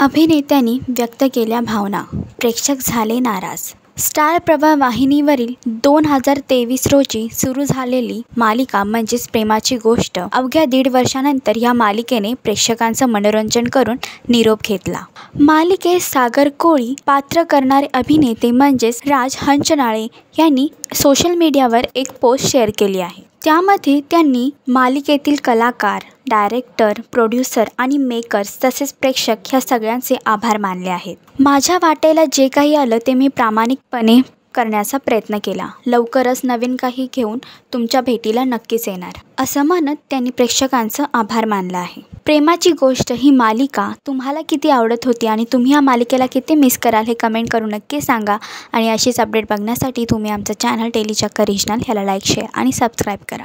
अभिनेत्यांनी व्यक्त केल्या भावना, प्रेक्षक झाले नाराज. स्टार प्रवाह वाहिनीवरील 2023 रोजी सुरू झालेली मालिका म्हणजेच प्रेमाची गोष्ट अवघ्या 1.5 वर्षानंतर या मालिकेने प्रेक्षकांचं मनोरंजन करून निरोप घेतला. मालिकेत सागर कोळी पात्र करणारे अभिनेते म्हणजेच राज हंचनाळे यांनी सोशल मीडियावर एक पोस्ट शेअर केली आहे. त्यामध्ये त्यांनी मालिकेतील कलाकार, डायरेक्टर, प्रोड्युसर आणि मेकर्स तसेच प्रेक्षक ह्या सगळ्यांचे आभार मानले आहेत. माझ्या वाटेला जे काही आलं ते मी प्रामाणिकपणे करण्याचा प्रयत्न केला. लवकरच नवीन काही घेऊन तुमच्या भेटीला नक्कीच येणार, असं म्हणत त्यांनी प्रेक्षकांचं आभार मानलं आहे. प्रेमाची गोष्ट ही मालिका तुम्हाला किती आवडत होती आणि तुम्ही या मालिकेला किती मिस कराल हे कमेंट करून नक्की सांगा. आणि अशीच अपडेट बघण्यासाठी तुम्ही आमचं चॅनल डेली चक्कर रिजनल ह्याला लाईक, शेअर आणि सबस्क्राईब करा.